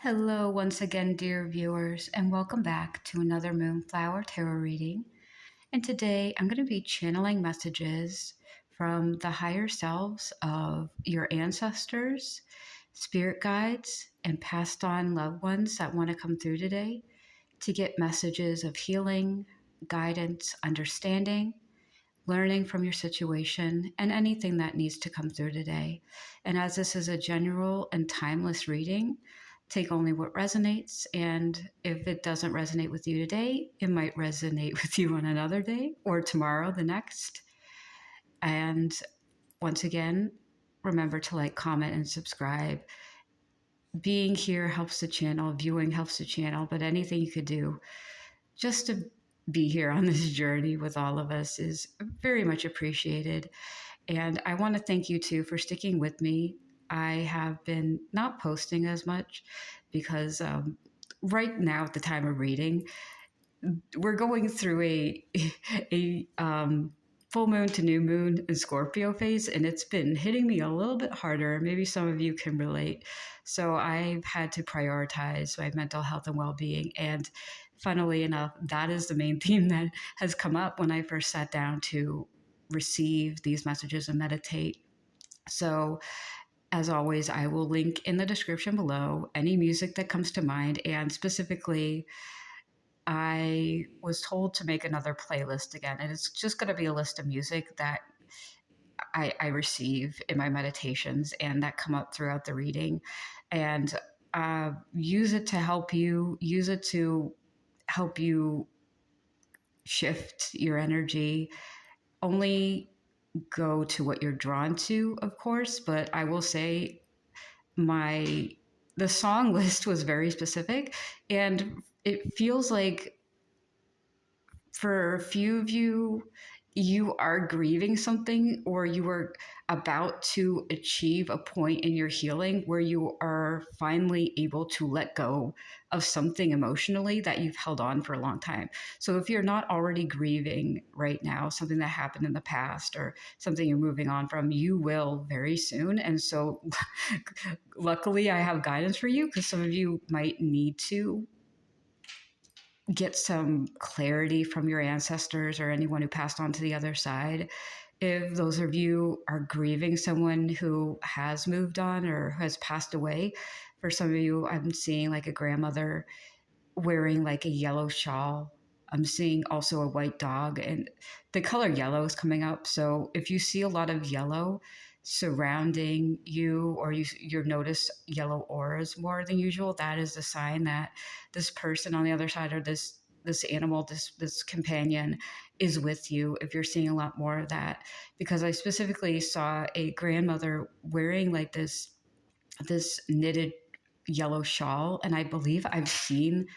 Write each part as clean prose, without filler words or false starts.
Hello, once again, dear viewers, and welcome back to another Moonflower Tarot reading. And today I'm going to be channeling messages from the higher selves of your ancestors, spirit guides, and passed on loved ones that want to come through today to get messages of healing, guidance, understanding, learning from your situation, and anything that needs to come through today. And as this is a general and timeless reading, take only what resonates. And if it doesn't resonate with you today, it might resonate with you on another day or tomorrow, the next. And once again, remember to like, comment, and subscribe. Being here helps the channel, viewing helps the channel, but anything you could do just to be here on this journey with all of us is very much appreciated. And I want to thank you too for sticking with me. I have been not posting as much because right now at the time of reading, we're going through a full moon to new moon in Scorpio phase, and it's been hitting me a little bit harder. Maybe some of you can relate. So I've had to prioritize my mental health and well-being. And funnily enough, that is the main theme that has come up when I first sat down to receive these messages and meditate. So as always, I will link in the description below any music that comes to mind, and specifically I was told to make another playlist again, and it's just going to be a list of music that I receive in my meditations and that come up throughout the reading, and use it to help you, use it to help you shift your energy. Only go to what you're drawn to, of course, but I will say the song list was very specific, and it feels like for a few of you, you are grieving something, or you are about to achieve a point in your healing where you are finally able to let go of something emotionally that you've held on for a long time. So if you're not already grieving right now, something that happened in the past or something you're moving on from, you will very soon. And so luckily I have guidance for you, because some of you might need to get some clarity from your ancestors or anyone who passed on to the other side. If those of you are grieving someone who has moved on or has passed away, for some of you, I'm seeing like a grandmother wearing like a yellow shawl. I'm seeing also a white dog, and the color yellow is coming up. So if you see a lot of yellow surrounding you, or you notice yellow auras more than usual, that is a sign that this person on the other side, or this animal, this companion, is with you. If you're seeing a lot more of that, because I specifically saw a grandmother wearing like this knitted yellow shawl, and I believe I've seen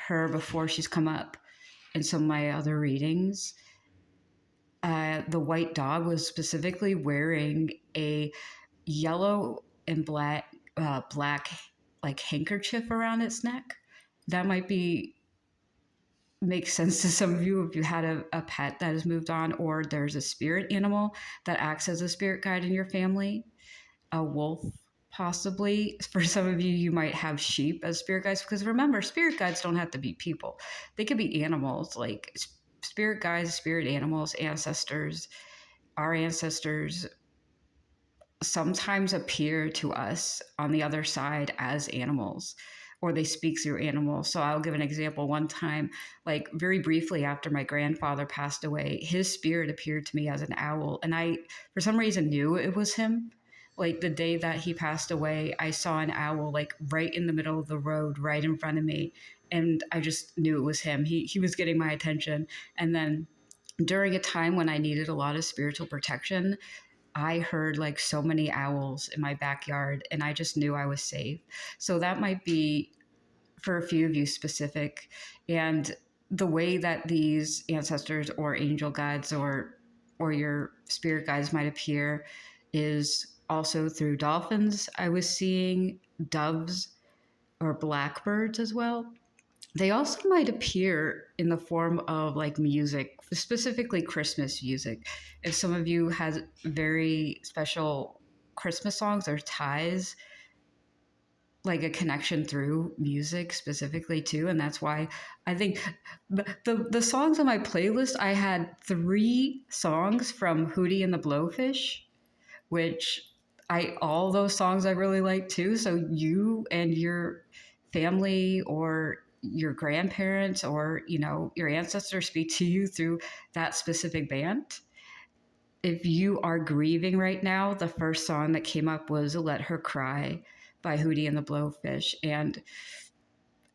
her before. She's come up in some of my other readings. The white dog was specifically wearing a yellow and black like handkerchief around its neck. That might be make sense to some of you if you had a pet that has moved on, or there's a spirit animal that acts as a spirit guide in your family. A wolf, possibly. For some of you, you might have sheep as spirit guides, because remember, spirit guides don't have to be people. They could be animals, like spirit guides, spirit animals, ancestors. Our ancestors sometimes appear to us on the other side as animals, or they speak through animals. So I'll give an example. One time, like very briefly after my grandfather passed away, his spirit appeared to me as an owl, and I for some reason knew it was him. Like the day that he passed away, I saw an owl like right in the middle of the road, right in front of me, and I just knew it was him. He was getting my attention. And then during a time when I needed a lot of spiritual protection, I heard like so many owls in my backyard, and I just knew I was safe. So that might be for a few of you specific. And the way that these ancestors or angel guides or your spirit guides might appear is also through dolphins. I was seeing doves or blackbirds as well. They also might appear in the form of like music, specifically Christmas music. If some of you has very special Christmas songs or ties, like a connection through music specifically too, and that's why I think the songs on my playlist, I had 3 songs from Hootie and the Blowfish, which I all those songs I really like too. So you and your family or your grandparents or your ancestors speak to you through that specific band. If you are grieving right now, the first song that came up was Let Her Cry by Hootie and the Blowfish. And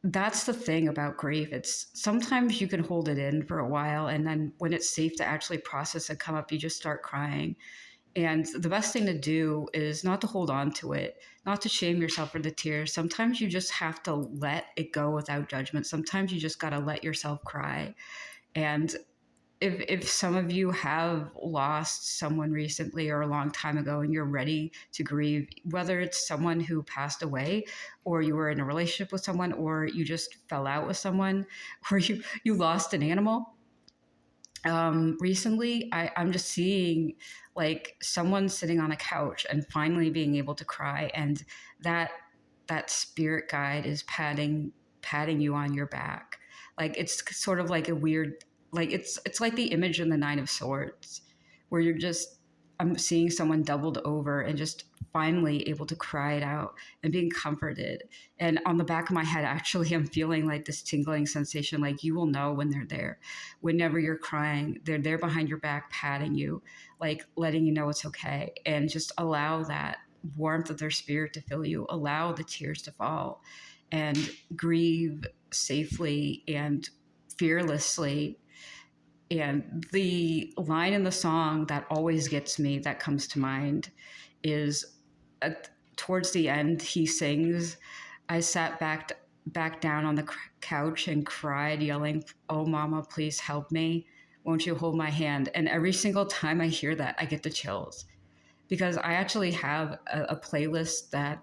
that's the thing about grief. It's sometimes you can hold it in for a while, and then when it's safe to actually process and come up, you just start crying. And the best thing to do is not to hold on to it, not to shame yourself for the tears. Sometimes you just have to let it go without judgment. Sometimes you just got to let yourself cry. And if some of you have lost someone recently or a long time ago and you're ready to grieve, whether it's someone who passed away or you were in a relationship with someone or you just fell out with someone or you lost an animal, recently I'm just seeing like someone sitting on a couch and finally being able to cry, and that that spirit guide is patting you on your back. Like it's sort of like a weird, like it's like the image in the Nine of Swords where you're just, I'm seeing someone doubled over and just finally able to cry it out and being comforted. And on the back of my head, actually, I'm feeling like this tingling sensation, like you will know when they're there. Whenever you're crying, they're there behind your back, patting you, like letting you know it's okay. And just allow that warmth of their spirit to fill you, allow the tears to fall, and grieve safely and fearlessly. And the line in the song that always gets me, that comes to mind, is towards the end, he sings, I sat back down on the couch and cried, yelling, "Oh, mama, please help me. Won't you hold my hand?" And every single time I hear that, I get the chills because I actually have a playlist that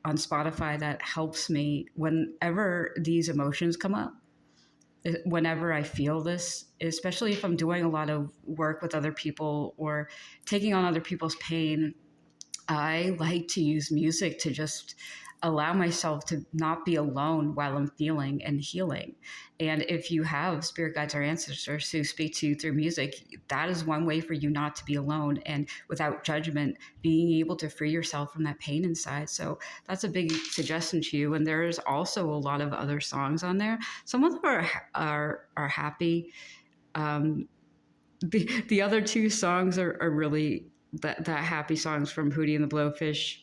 on Spotify that helps me whenever these emotions come up, whenever I feel this, especially if I'm doing a lot of work with other people or taking on other people's pain. I like to use music to just allow myself to not be alone while I'm feeling and healing. And if you have spirit guides or ancestors who speak to you through music, that is one way for you not to be alone and without judgment, being able to free yourself from that pain inside. So that's a big suggestion to you. And there's also a lot of other songs on there. Some of them are happy. The other 2 songs are really that happy songs from Hootie and the Blowfish.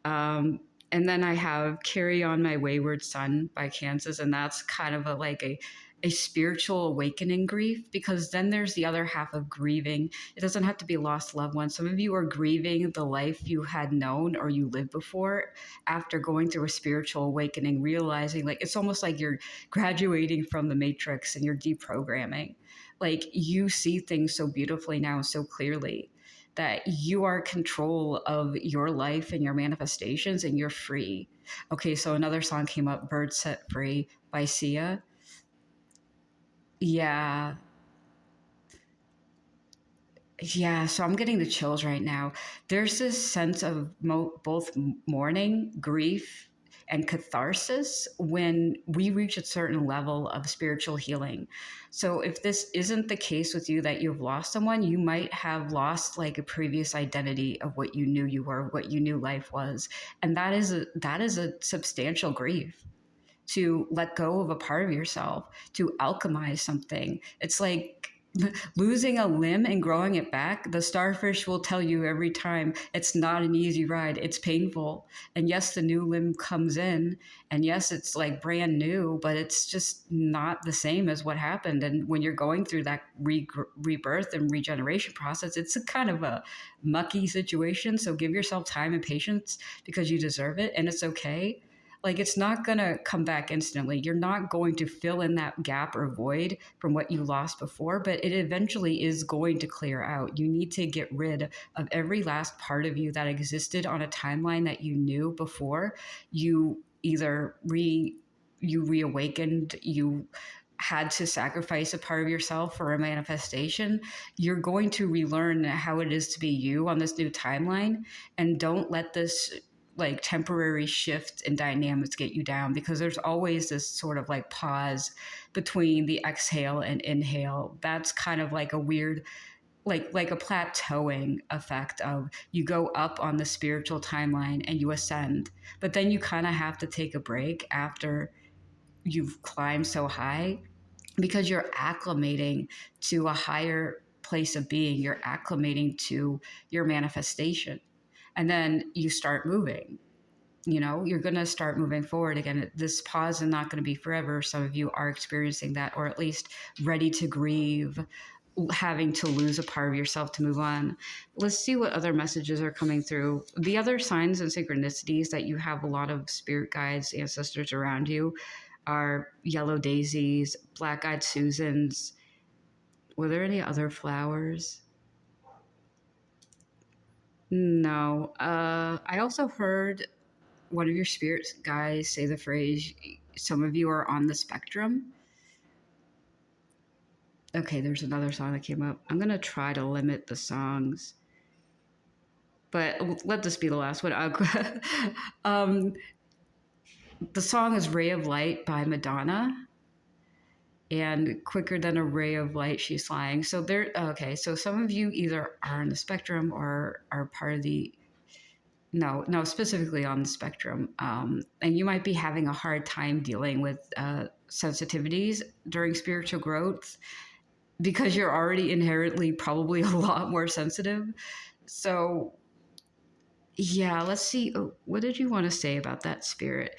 Um, and then I have Carry On My Wayward Son by Kansas, and that's kind of a spiritual awakening grief, because then there's the other half of grieving. It doesn't have to be lost loved ones. Some of you are grieving the life you had known or you lived before after going through a spiritual awakening, realizing like it's almost like you're graduating from the matrix and you're deprogramming. Like you see things so beautifully now, so clearly, that you are in control of your life and your manifestations and you're free. Okay, so another song came up, Bird Set Free by Sia. Yeah. Yeah, so I'm getting the chills right now. There's this sense of both mourning, grief, and catharsis when we reach a certain level of spiritual healing. So, if this isn't the case with you that you've lost someone, you might have lost like a previous identity of what you knew you were, what you knew life was, and that is a substantial grief. To let go of a part of yourself, to alchemize something. It's like losing a limb and growing it back. The starfish will tell you every time it's not an easy ride. It's painful. And yes, the new limb comes in. And yes, it's like brand new, but it's just not the same as what happened. And when you're going through that rebirth and regeneration process, it's a kind of a mucky situation. So give yourself time and patience because you deserve it and it's okay. Like it's not going to come back instantly. You're not going to fill in that gap or void from what you lost before, but it eventually is going to clear out. You need to get rid of every last part of you that existed on a timeline that you knew before. You either you reawakened, you had to sacrifice a part of yourself for a manifestation. You're going to relearn how it is to be you on this new timeline, and don't let this like temporary shift in dynamics get you down, because there's always this sort of like pause between the exhale and inhale. That's kind of like a weird, like a plateauing effect of you go up on the spiritual timeline and you ascend, but then you kind of have to take a break after you've climbed so high, because you're acclimating to a higher place of being, you're acclimating to your manifestation, and then you start moving. You're going to start moving forward again. This pause is not going to be forever. Some of you are experiencing that, or at least ready to grieve having to lose a part of yourself to move on. Let's see what other messages are coming through. The other signs and synchronicities that you have a lot of spirit guides, ancestors around you, are yellow daisies, black-eyed Susans. Were there any other flowers? No. I also heard one of your spirit guides say the phrase, some of you are on the spectrum. Okay, there's another song that came up. I'm going to try to limit the songs, but let this be the last one. The song is Ray of Light by Madonna, and quicker than a ray of light she's flying. So so some of you either are on the spectrum or are part of the, no, specifically on the spectrum. And you might be having a hard time dealing with sensitivities during spiritual growth, because you're already inherently probably a lot more sensitive. So yeah, let's see. What did you want to say about that, spirit?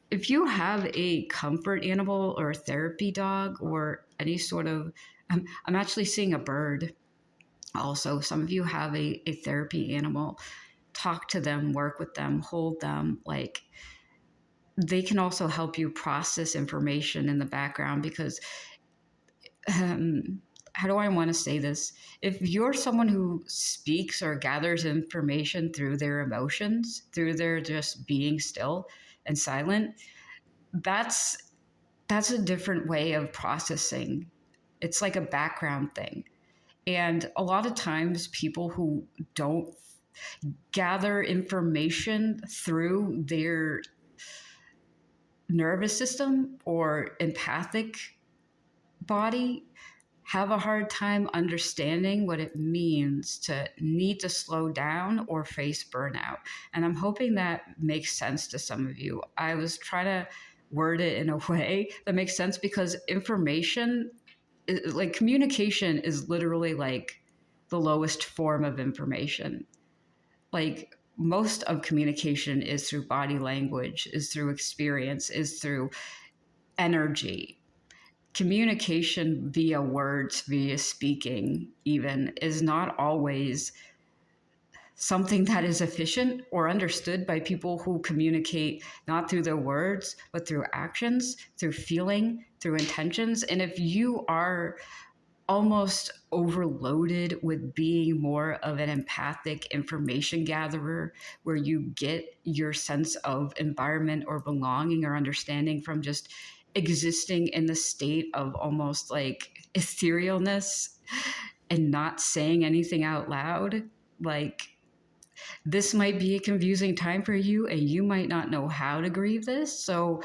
If you have a comfort animal or a therapy dog or any sort of, I'm actually seeing a bird also. Some of you have a therapy animal. Talk to them, work with them, hold them. Like, they can also help you process information in the background, because how do I want to say this? If you're someone who speaks or gathers information through their emotions, through their just being still and silent, that's a different way of processing. It's like a background thing. And a lot of times people who don't gather information through their nervous system or empathic body have a hard time understanding what it means to need to slow down or face burnout. And I'm hoping that makes sense to some of you. I was trying to word it in a way that makes sense, because information, like communication, is literally like the lowest form of information. Like, most of communication is through body language, is through experience, is through energy. Communication via words, via speaking even, is not always something that is efficient or understood by people who communicate not through their words, but through actions, through feeling, through intentions. And if you are almost overloaded with being more of an empathic information gatherer, where you get your sense of environment or belonging or understanding from just existing in the state of almost like etherealness and not saying anything out loud, like, this might be a confusing time for you and you might not know how to grieve this. So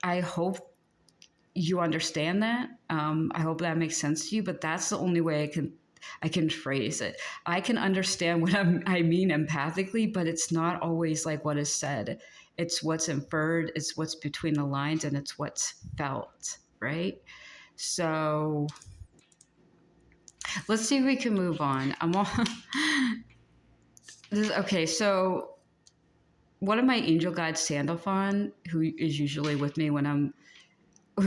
I hope you understand that. I hope that makes sense to you, but that's the only way I can phrase it. I can understand what I mean empathically, but it's not always like what is said. It's what's inferred, it's what's between the lines, and it's what's felt, right? So let's see if we can move on. Okay, so one of my angel guides, Sandalphon, who is usually with me when I'm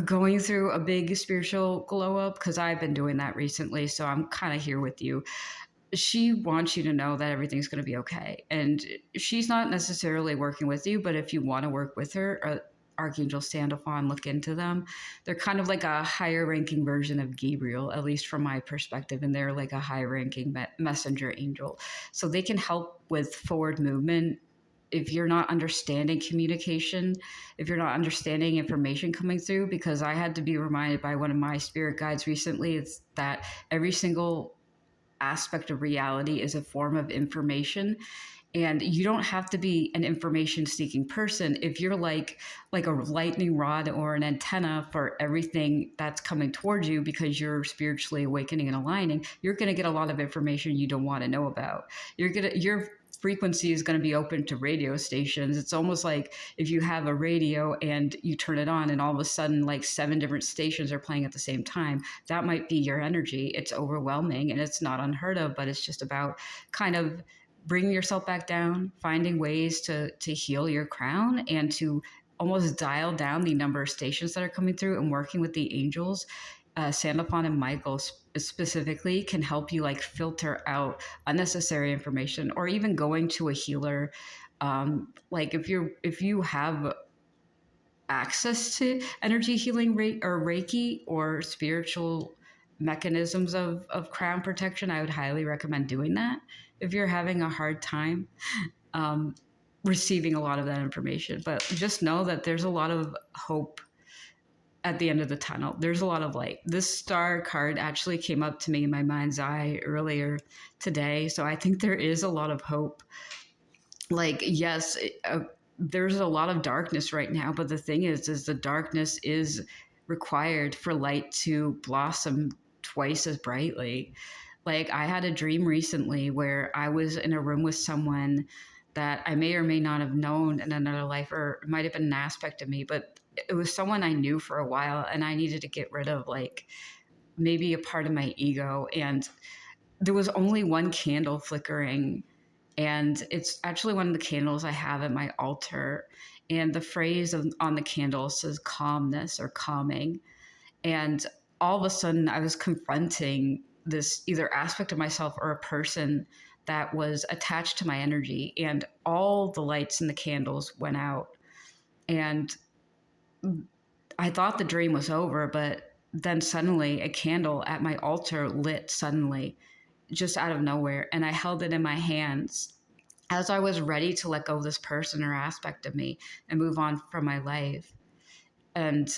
going through a big spiritual glow up, because I've been doing that recently, so I'm kind of here with you. She wants you to know that everything's going to be okay. And she's not necessarily working with you, but if you want to work with her, Archangel Sandalphon, look into them. They're kind of like a higher ranking version of Gabriel, at least from my perspective, and they're like a high ranking messenger angel. So they can help with forward movement. If you're not understanding communication, if you're not understanding information coming through, because I had to be reminded by one of my spirit guides recently, it's that every single aspect of reality is a form of information. And you don't have to be an information seeking person. If you're like a lightning rod or an antenna for everything that's coming towards you because you're spiritually awakening and aligning, you're going to get a lot of information you don't want to know about. Your frequency is going to be open to radio stations. It's almost like if you have a radio and you turn it on and all of a sudden like 7 different stations are playing at the same time. That might be your energy. It's overwhelming and it's not unheard of, but it's just about kind of bringing yourself back down, finding ways to heal your crown and to almost dial down the number of stations that are coming through, and working with the angels. Sandalphon and Michael specifically can help you like filter out unnecessary information, or even going to a healer. Like if you have access to energy healing or Reiki or spiritual mechanisms of crown protection, I would highly recommend doing that if you're having a hard time um, receiving a lot of that information. But just know that there's a lot of hope at the end of the tunnel. There's a lot of light. This star card actually came up to me in my mind's eye earlier today. So I think there is a lot of hope. Like, yes, there's a lot of darkness right now, but the thing is the darkness is required for light to blossom twice as brightly. Like, I had a dream recently where I was in a room with someone that I may or may not have known in another life, or it might have been an aspect of me, but it was someone I knew for a while, and I needed to get rid of like maybe a part of my ego. And there was only one candle flickering, and it's actually one of the candles I have at my altar. And the phrase on the candle says calmness or calming. And all of a sudden, I was confronting this either aspect of myself or a person that was attached to my energy, and all the lights in the candles went out. And I thought the dream was over, but then suddenly a candle at my altar lit suddenly, just out of nowhere. And I held it in my hands as I was ready to let go of this person or aspect of me and move on from my life. And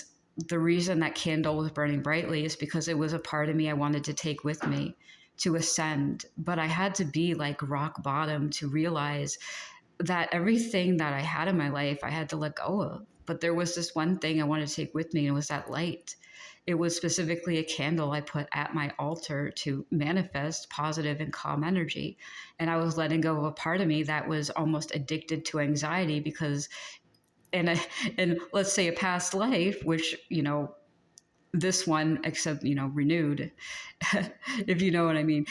the reason that candle was burning brightly is because it was a part of me I wanted to take with me to ascend. But I had to be like rock bottom to realize that everything that I had in my life, I had to let go of. But there was this one thing I wanted to take with me, and it was that light. It was specifically a candle I put at my altar to manifest positive and calm energy. And I was letting go of a part of me that was almost addicted to anxiety because in let's say a past life, which, this one, except, renewed, if you know what I mean.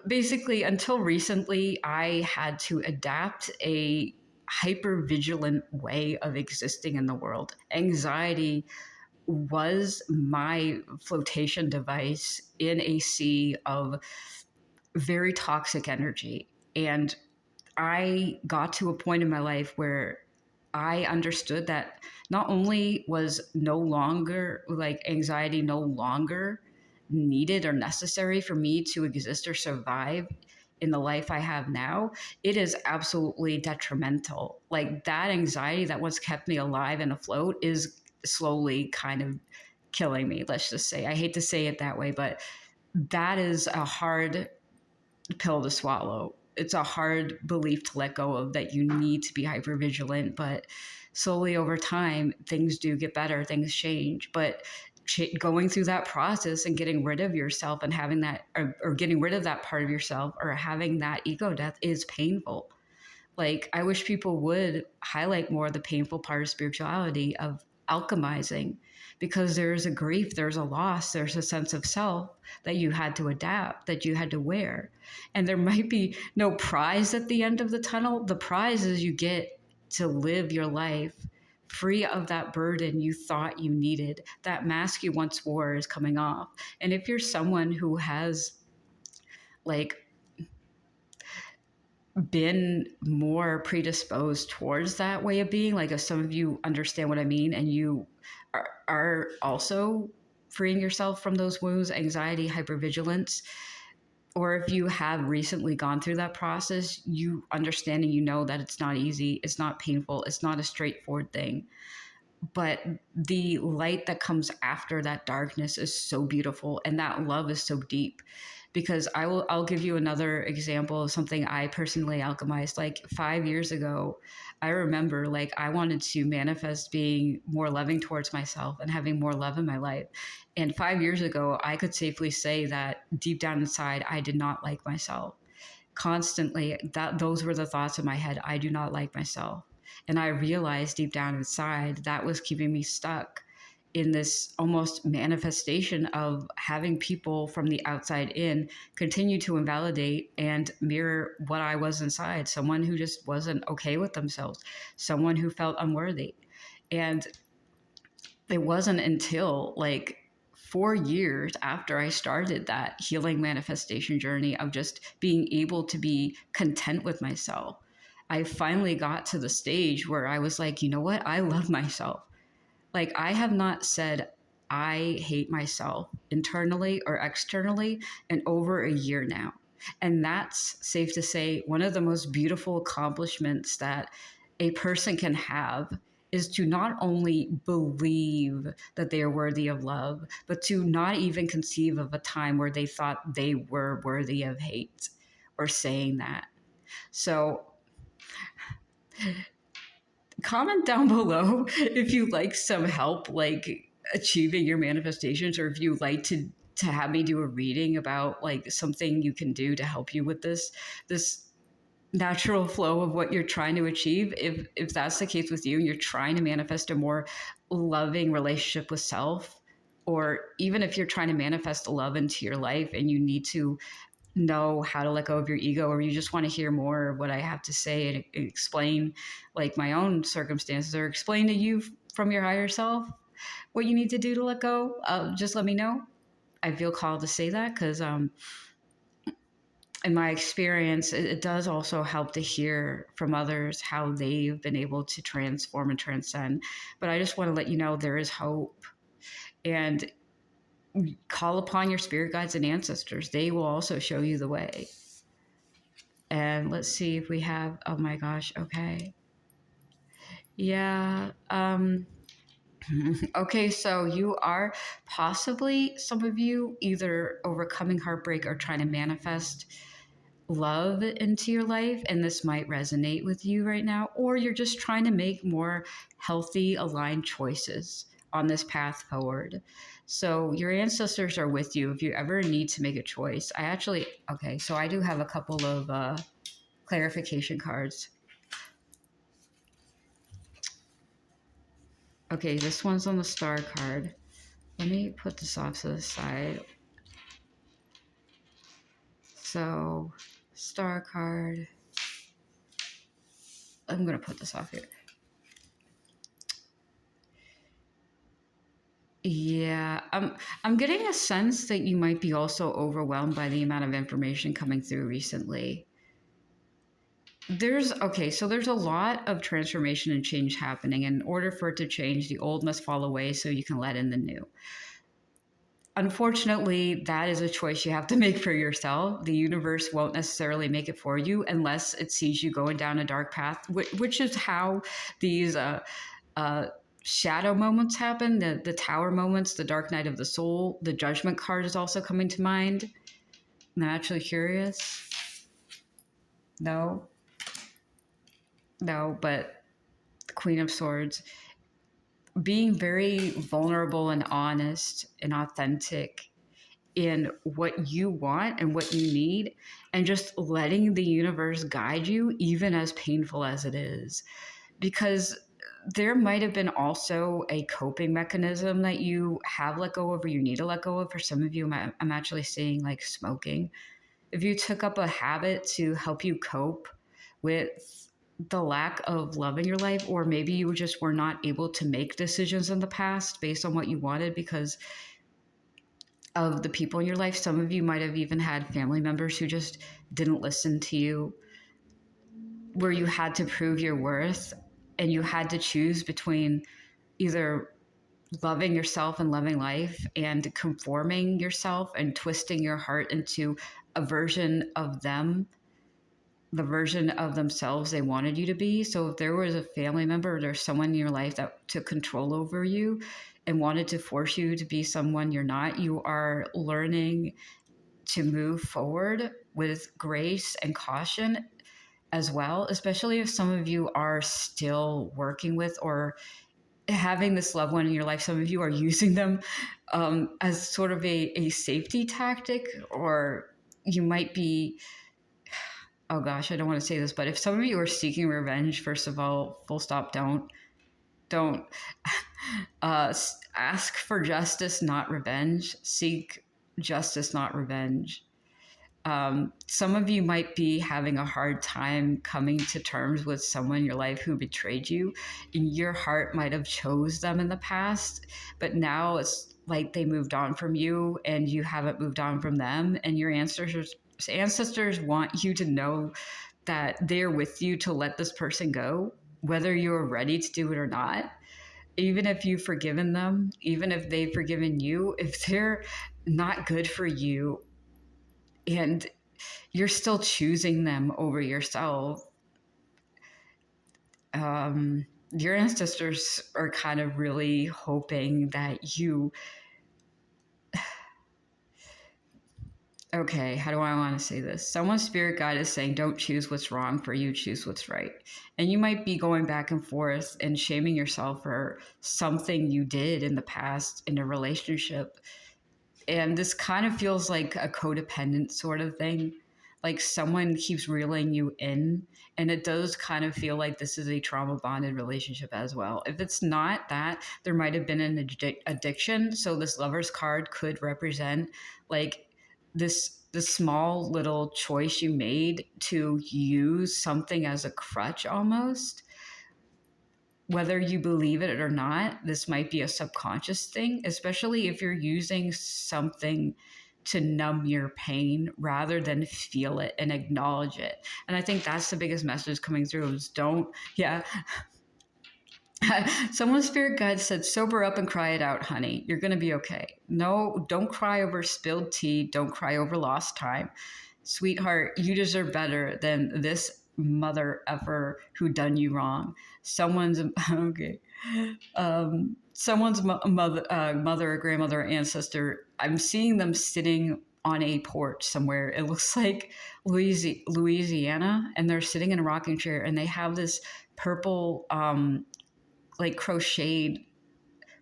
Basically, until recently, I had to adapt a hyper vigilant way of existing in the world. Anxiety was my flotation device in a sea of very toxic energy. And I got to a point in my life where I understood that not only was no longer like anxiety no longer needed or necessary for me to exist or survive in the life I have now, it is absolutely detrimental. Like, that anxiety that once kept me alive and afloat is slowly kind of killing me. Let's just say, I hate to say it that way, but that is a hard pill to swallow. It's a hard belief to let go of, that you need to be hyper vigilant, but slowly over time, things do get better, things change. But going through that process and getting rid of yourself and having that, or getting rid of that part of yourself, or having that ego death, is painful. Like, I wish people would highlight more of the painful part of spirituality, of alchemizing, because there's a grief, there's a loss, there's a sense of self that you had to adapt, that you had to wear. And there might be no prize at the end of the tunnel. The prize is you get to live your life free of that burden you thought you needed. That mask you once wore is coming off. And if you're someone who has like been more predisposed towards that way of being, like, if some of you understand what I mean, and you are also freeing yourself from those wounds, anxiety, hypervigilance, or if you have recently gone through that process, you understand and you know that it's not easy, it's not painful, it's not a straightforward thing. but the light that comes after that darkness is so beautiful, and that love is so deep. Because I'll give you another example of something I personally alchemized. Like 5 years ago, I remember like I wanted to manifest being more loving towards myself and having more love in my life. And 5 years ago, I could safely say that deep down inside, I did not like myself. Constantly, that those were the thoughts in my head. I do not like myself. And I realized deep down inside that was keeping me stuck in this almost manifestation of having people from the outside in continue to invalidate and mirror what I was inside. Someone who just wasn't okay with themselves, someone who felt unworthy. And it wasn't until like 4 years after I started that healing manifestation journey of just being able to be content with myself, I finally got to the stage where I was like, you know what? I love myself. Like, I have not said I hate myself internally or externally in over a year now. And that's safe to say one of the most beautiful accomplishments that a person can have is to not only believe that they are worthy of love, but to not even conceive of a time where they thought they were worthy of hate or saying that. So, comment down below if you like some help like achieving your manifestations, or if you like to have me do a reading about like something you can do to help you with this natural flow of what you're trying to achieve. If that's the case with you and you're trying to manifest a more loving relationship with self, or even if you're trying to manifest love into your life and you need to know how to let go of your ego, or you just want to hear more of what I have to say and explain like my own circumstances, or explain to you from your higher self what you need to do to let go, just let me know. I feel called to say that because in my experience, it does also help to hear from others how they've been able to transform and transcend. But I just want to let you know there is hope, and call upon your spirit guides and ancestors. They will also show you the way. And let's see if we have, oh my gosh, okay. Yeah. Okay, so you are possibly, some of you, either overcoming heartbreak or trying to manifest love into your life, and this might resonate with you right now, or you're just trying to make more healthy, aligned choices on this path forward. So your ancestors are with you if you ever need to make a choice. Okay, so I do have a couple of clarification cards. Okay, this one's on the star card. Let me put this off to the side. So, star card. I'm going to put this off here. Yeah, I'm getting a sense that you might be also overwhelmed by the amount of information coming through recently. There's a lot of transformation and change happening. In order for it to change, the old must fall away so you can let in the new. Unfortunately, that is a choice you have to make for yourself. The universe won't necessarily make it for you unless it sees you going down a dark path, which is how these shadow moments happen, the tower moments, the dark night of the soul. The judgment card is also coming to mind. I'm actually curious. No, but the Queen of Swords. Being very vulnerable and honest and authentic in what you want and what you need, and just letting the universe guide you, even as painful as it is. Because there might have been also a coping mechanism that you have let go of, or you need to let go of. For some of you, I'm actually seeing like smoking. If you took up a habit to help you cope with the lack of love in your life, or maybe you just were not able to make decisions in the past based on what you wanted because of the people in your life. Some of you might have even had family members who just didn't listen to you, where you had to prove your worth and you had to choose between either loving yourself and loving life, and conforming yourself and twisting your heart into a version of them the version of themselves they wanted you to be. So if there was a family member or there's someone in your life that took control over you and wanted to force you to be someone you're not, you are learning to move forward with grace and caution as well, especially if some of you are still working with or having this loved one in your life. Some of you are using them as sort of a safety tactic, or you might be, oh gosh, I don't want to say this, but if some of you are seeking revenge, first of all, full stop, don't ask for justice, not revenge. Seek justice, not revenge. Some of you might be having a hard time coming to terms with someone in your life who betrayed you, and your heart might have chose them in the past, but now it's like they moved on from you and you haven't moved on from them, and your ancestors want you to know that they're with you to let this person go, whether you're ready to do it or not. Even if you've forgiven them, even if they've forgiven you, if they're not good for you and you're still choosing them over yourself, your ancestors are kind of really hoping that you, okay, how do I want to say this? Someone's spirit guide is saying, don't choose what's wrong for you, choose what's right. And you might be going back and forth and shaming yourself for something you did in the past in a relationship. And this kind of feels like a codependent sort of thing. Like someone keeps reeling you in. And it does kind of feel like this is a trauma bonded relationship as well. If it's not that, there might have been an addiction. So this lover's card could represent like this small little choice you made to use something as a crutch almost. Whether you believe it or not, this might be a subconscious thing, especially if you're using something to numb your pain rather than feel it and acknowledge it. And I think that's the biggest message coming through is don't, yeah. Someone's spirit guide said, sober up and cry it out, honey. You're going to be okay. No, don't cry over spilled tea. Don't cry over lost time. Sweetheart, you deserve better than this mother effer who done you wrong. Someone's, okay. Someone's mother, or grandmother, or ancestor, I'm seeing them sitting on a porch somewhere. It looks like Louisiana, and they're sitting in a rocking chair, and they have this purple, like crocheted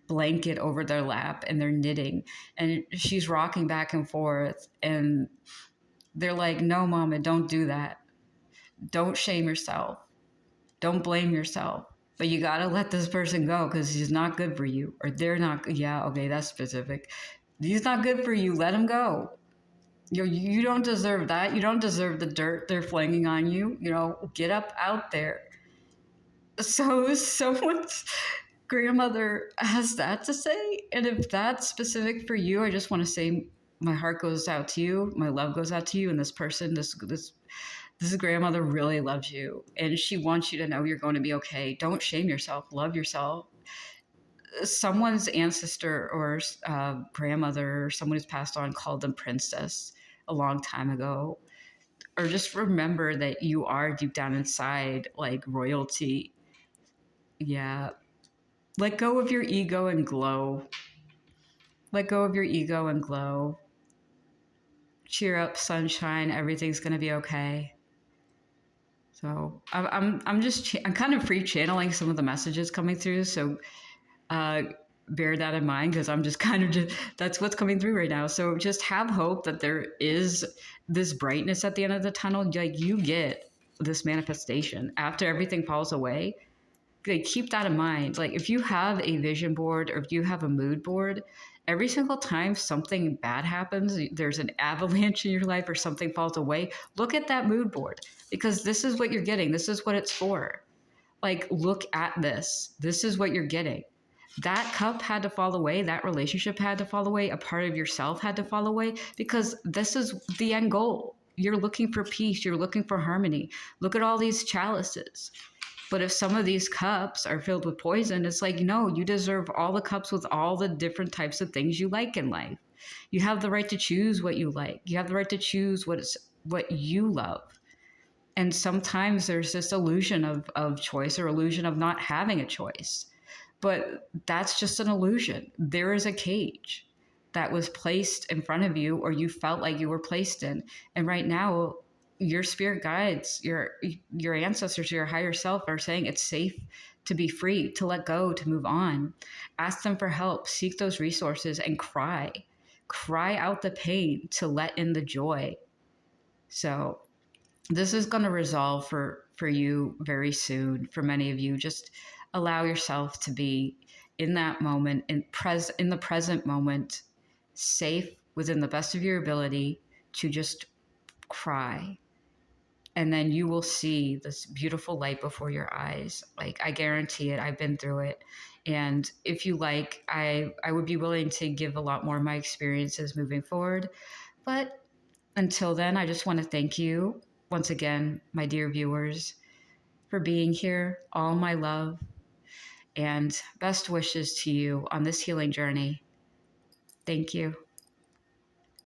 blanket over their lap, and they're knitting, and she's rocking back and forth, and they're like, no, mama, don't do that. Don't shame yourself. Don't blame yourself. But you got to let this person go because he's not good for you. Or they're not. Yeah, okay, that's specific. He's not good for you. Let him go. You don't deserve that. You don't deserve the dirt they're flinging on you. Get up out there. So someone's grandmother has that to say. And if that's specific for you, I just want to say my heart goes out to you. My love goes out to you. And this person, this grandmother really loves you. And she wants you to know you're going to be okay. Don't shame yourself. Love yourself. Someone's ancestor or grandmother or someone who's passed on called them princess a long time ago. Or just remember that you are deep down inside like royalty. Yeah. Let go of your ego and glow. Let go of your ego and glow. Cheer up, sunshine. Everything's going to be okay. So I'm kind of free channeling some of the messages coming through. So bear that in mind because I'm just kind of that's what's coming through right now. So just have hope that there is this brightness at the end of the tunnel. Like you get this manifestation after everything falls away. Like keep that in mind. Like if you have a vision board or if you have a mood board, every single time something bad happens, there's an avalanche in your life or something falls away, look at that mood board because this is what you're getting. This is what it's for. Like, look at this. This is what you're getting. That cup had to fall away. That relationship had to fall away. A part of yourself had to fall away because this is the end goal. You're looking for peace. You're looking for harmony. Look at all these chalices. But if some of these cups are filled with poison, it's like, no, you deserve all the cups with all the different types of things you like in life. You have the right to choose what you like. You have the right to choose what you love. And sometimes there's this illusion of choice or illusion of not having a choice. But that's just an illusion. There is a cage that was placed in front of you, or you felt like you were placed in. And right now, your spirit guides, your ancestors, your higher self are saying it's safe to be free, to let go, to move on. Ask them for help, seek those resources, and cry. Cry out the pain to let in the joy. So this is going to resolve for you very soon. For many of you, just allow yourself to be in that moment, in the present moment, safe within the best of your ability to just cry, and then you will see this beautiful light before your eyes. Like, I guarantee it. I've been through it. And if you like, I would be willing to give a lot more of my experiences moving forward. But until then, I just want to thank you once again, my dear viewers, for being here. All my love and best wishes to you on this healing journey. Thank you.